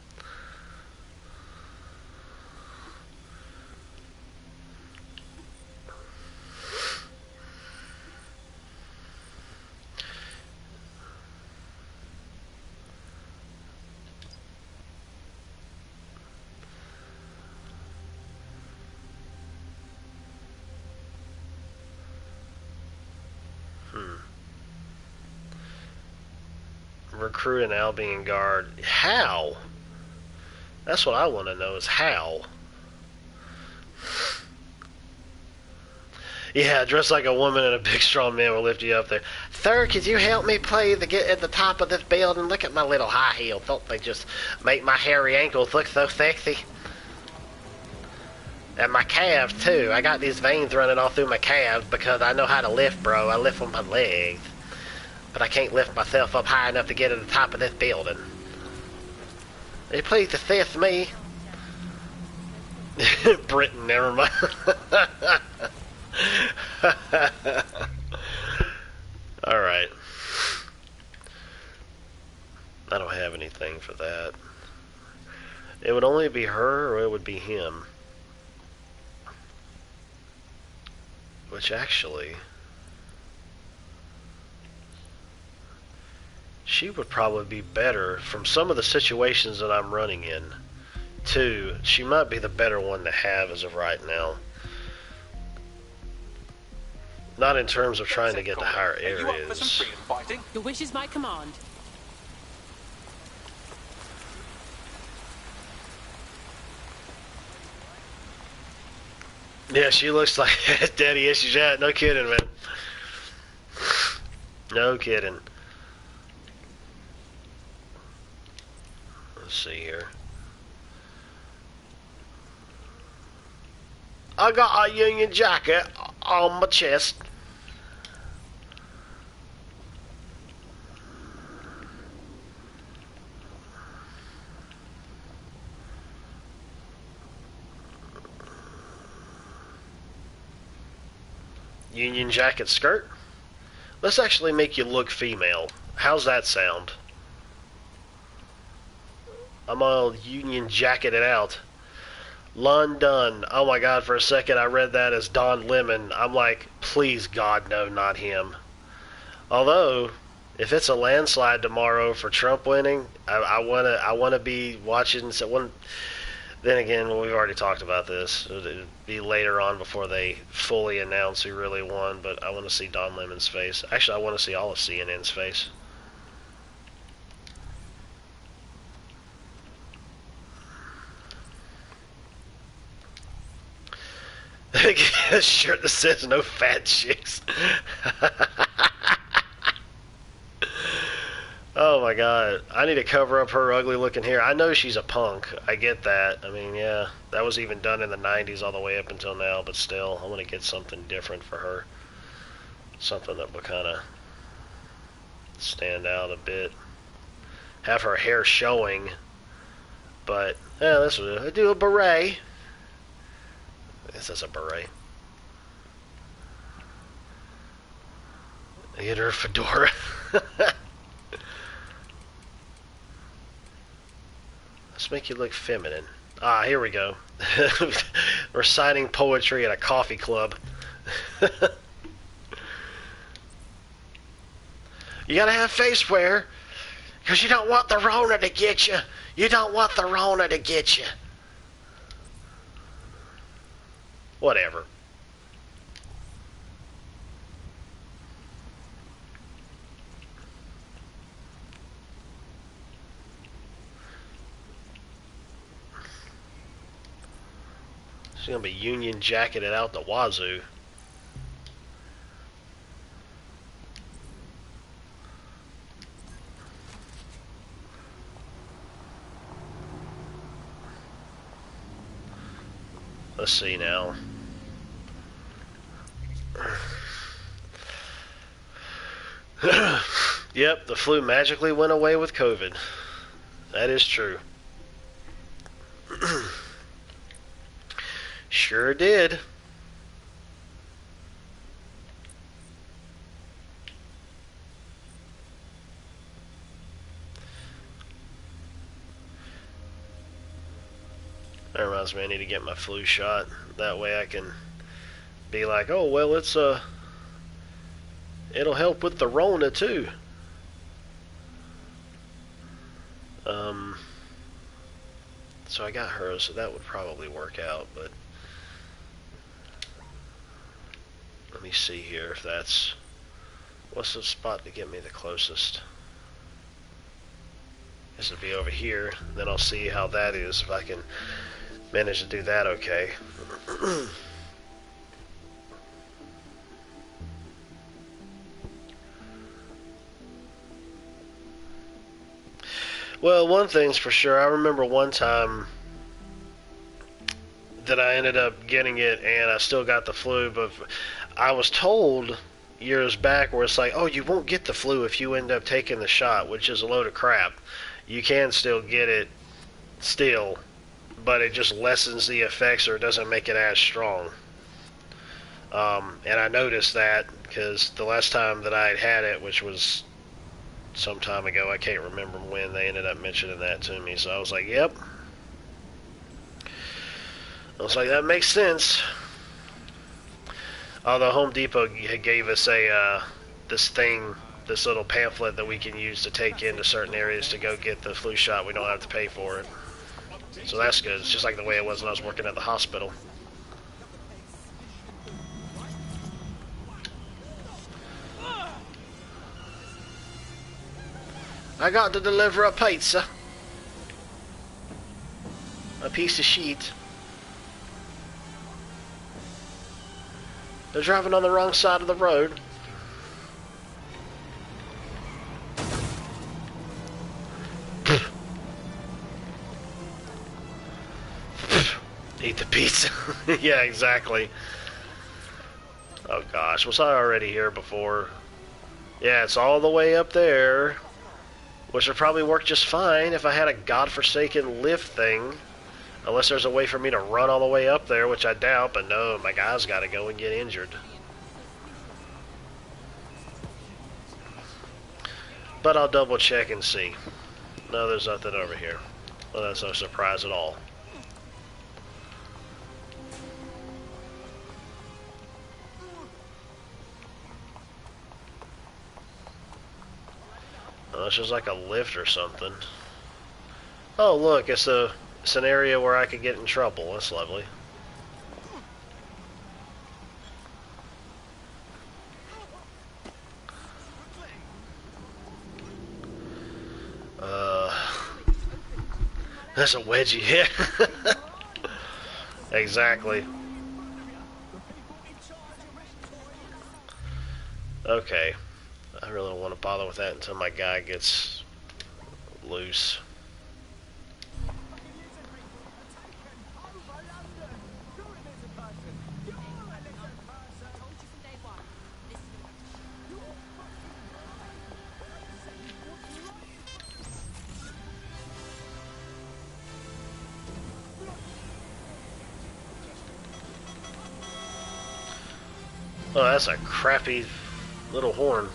Recruit an Albion guard. How? That's what I want to know is how. Yeah, dress like a woman and a big strong man will lift you up there. Sir, could you help me please to get at the top of this building? Look at my little high heels. Don't they just make my hairy ankles look so sexy? And my calves too. I got these veins running all through my calves because I know how to lift, bro. I lift with my legs. But I can't lift myself up high enough to get to the top of this building. Will you please assist me? Britain, never mind. Alright. I don't have anything for that. It would only be her or it would be him. Which actually... she would probably be better from some of the situations that I'm running in. Too, she might be the better one to have as of right now. Not in terms of trying to get to higher areas. Your wish is my command. Yeah, she looks like daddy issues. Yeah, no kidding, man. No kidding. Let's see here. I got a Union jacket on my chest. Union jacket skirt. Let's actually make you look female. How's that sound? I'm all Union jacketed out. London. Oh my God, for a second I read that as Don Lemon. I'm like, please God, no, not him. Although, if it's a landslide tomorrow for Trump winning, I wanna be watching someone. Then again, well, we've already talked about this. It'll be later on before they fully announce who really won, but I want to see Don Lemon's face. Actually, I want to see all of CNN's face. A shirt that says no fat chicks. Oh my God, I need to cover up her ugly looking hair. I know she's a punk, I get that. I mean, yeah, that was even done in the 90s all the way up until now, but still, I want to get something different for her. Something that will kind of stand out a bit. Have her hair showing, but, yeah, this would, I do a beret. I guess that's a beret. Get her a fedora. Let's make you look feminine. Ah, here we go. Reciting poetry at a coffee club. You gotta have face wear, because you don't want the Rona to get you. You don't want the Rona to get you. Whatever. She's gonna be Union jacketed out the wazoo. Let's see now. Yep, the flu magically went away with COVID. That is true. Sure did. That reminds me, I need to get my flu shot. That way I can be like, oh, well, it'll help with the Rona, too. So I got hers, so that would probably work out, but let me see here if that's, what's the spot to get me the closest? This will be over here, then I'll see how that is, if I can manage to do that okay. Well, one thing's for sure, I remember one time that I ended up getting it and I still got the flu, but I was told years back where it's like, oh, you won't get the flu if you end up taking the shot, which is a load of crap. You can still get it still, but it just lessens the effects or it doesn't make it as strong. And I noticed that because the last time that I had it, which was some time ago, I can't remember when, they ended up mentioning that to me, so I was like, yep. I was like, that makes sense. Although Home Depot gave us this little pamphlet that we can use to take into certain areas to go get the flu shot. We don't have to pay for it. So that's good. It's just like the way it was when I was working at the hospital. I got to deliver a pizza. A piece of sheet. They're driving on the wrong side of the road. Eat the pizza. Yeah, exactly. Oh gosh, was I already here before? Yeah, it's all the way up there. Which would probably work just fine if I had a godforsaken lift thing. Unless there's a way for me to run all the way up there, which I doubt, but no, my guy's got to go and get injured. But I'll double check and see. No, there's nothing over here. Well, that's no surprise at all. Oh, it's just like a lift or something. Oh, look, it's an area where I could get in trouble. That's lovely. That's a wedgie hit. Exactly. Okay. I really don't want to bother with that until my guy gets loose. Oh, that's a crappy little horn.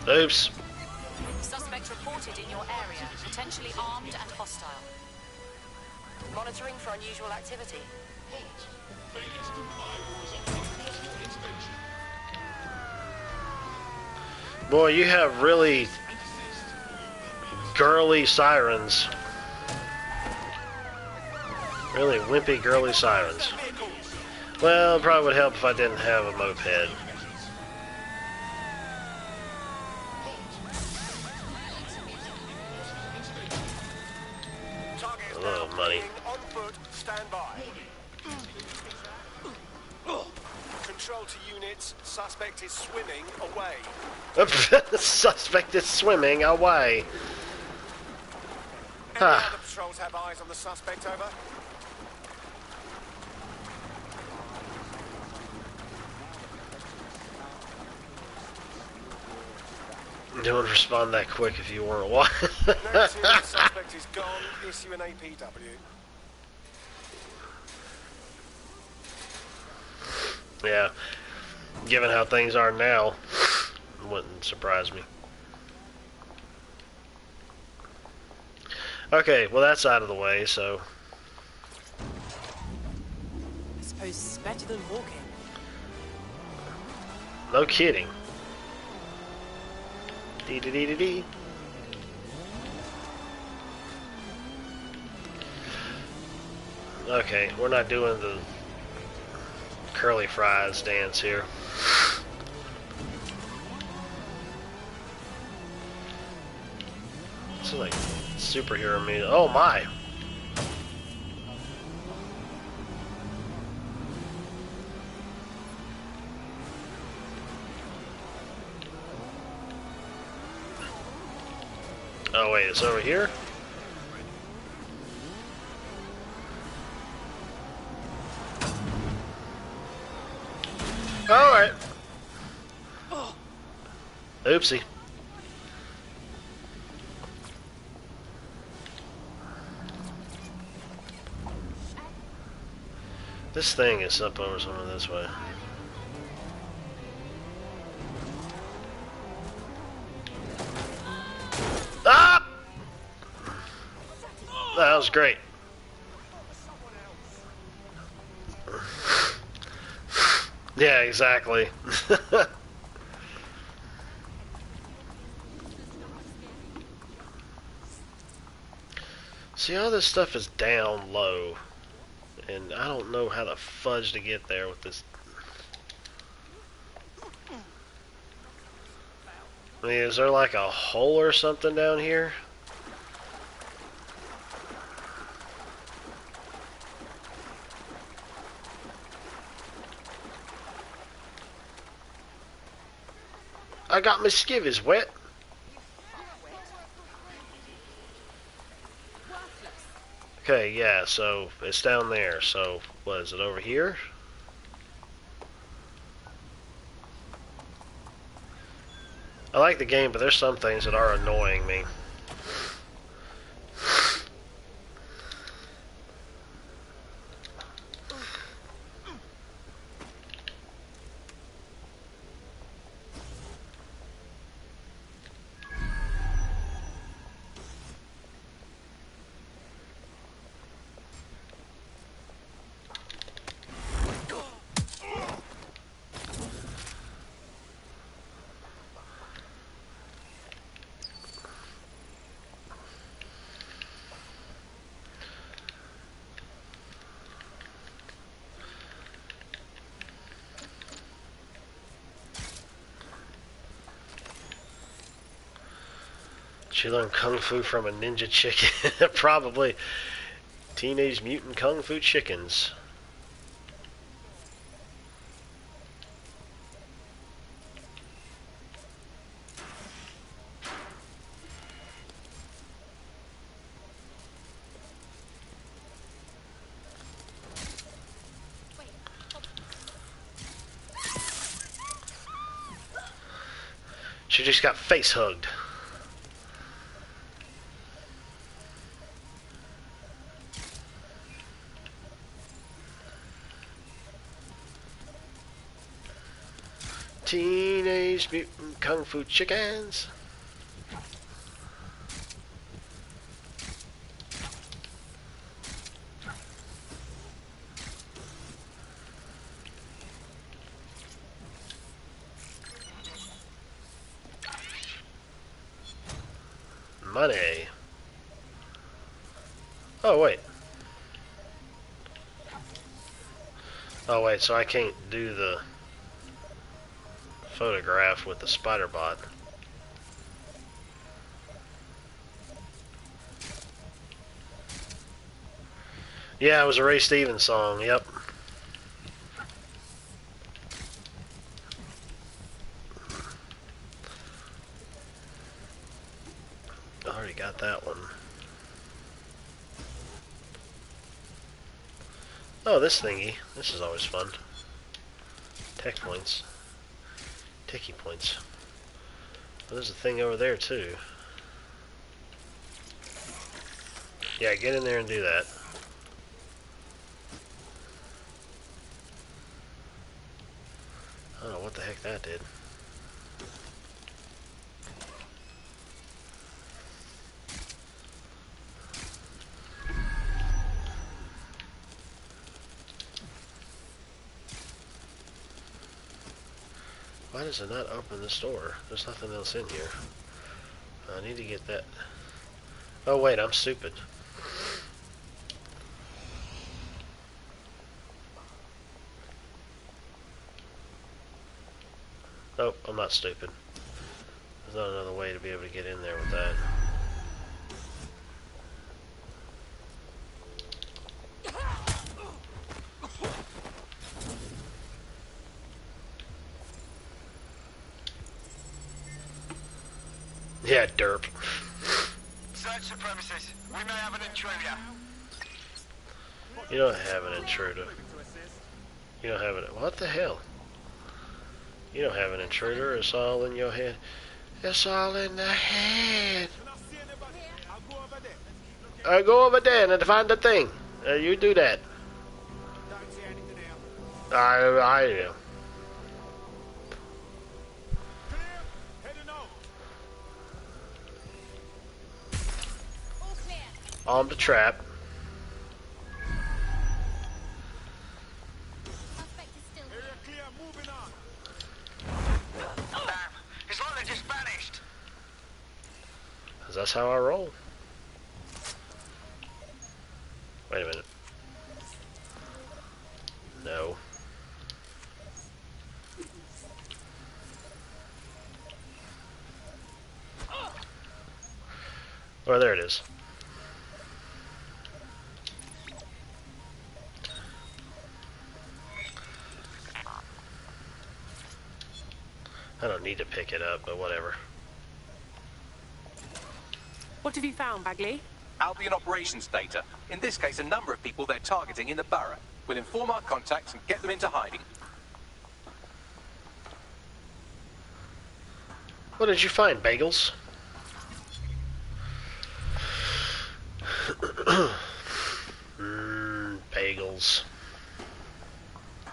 Oops. Suspect reported in your area, potentially armed and hostile. Monitoring for unusual activity. Boy, you have really girly sirens. Really wimpy, girly sirens. Well, it probably would help if I didn't have a moped. A little money. On foot, stand by. Control to units, suspect is swimming away. Suspect is swimming away. Any other patrols have eyes on the suspect, over? Don't respond that quick if you weren't watching. Notice the suspect is gone. Issue an APW. Yeah, given how things are now, it wouldn't surprise me. Okay, well that's out of the way, so. I suppose it's better than walking. No kidding. Dee dee dee dee dee. Okay, we're not doing the curly fries dance here. This is like superhero music. Oh my! Oh wait, it's over here? Alright. Oopsie. This thing is up over somewhere this way. Ah! That was great. Yeah, exactly. See, all this stuff is down low, and I don't know how the fudge to get there with this. I mean, is there like a hole or something down here? I got my skivvies wet. Okay, yeah, so it's down there. So, what is it, over here? I like the game, but there's some things that are annoying me. She learned Kung Fu from a ninja chicken. Probably. Teenage Mutant Kung Fu Chickens. She just got face hugged. Teenage Mutant Kung Fu Chickens. Money. Oh, wait. Oh, wait, so I can't do the photograph with the spider bot. Yeah, it was a Ray Stevens song, yep. I already got that one. Oh, this thingy. This is always fun. Tech points. Techie points. Well, there's a thing over there, too. Yeah, get in there and do that. I don't know what the heck that did. Why does it not open this door? There's nothing else in here. I need to get that. Oh wait, I'm stupid. Oh, I'm not stupid. There's not another way to be able to get in there with that. Yeah, derp. Search the premises. We may have an intruder. You don't have an intruder. You don't have it. What the hell? You don't have an intruder. It's all in your head. It's all in the head. I go over there and find the thing. You do that. I do. Armed the trap. It's like they just vanished. 'Cause that's how I roll. Wait a minute. No. Oh, there it is. I don't need to pick it up, but whatever. What have you found, Bagley? Albion operations data. In this case, a number of people they're targeting in the borough. We'll inform our contacts and get them into hiding. What did you find, bagels? Bagels.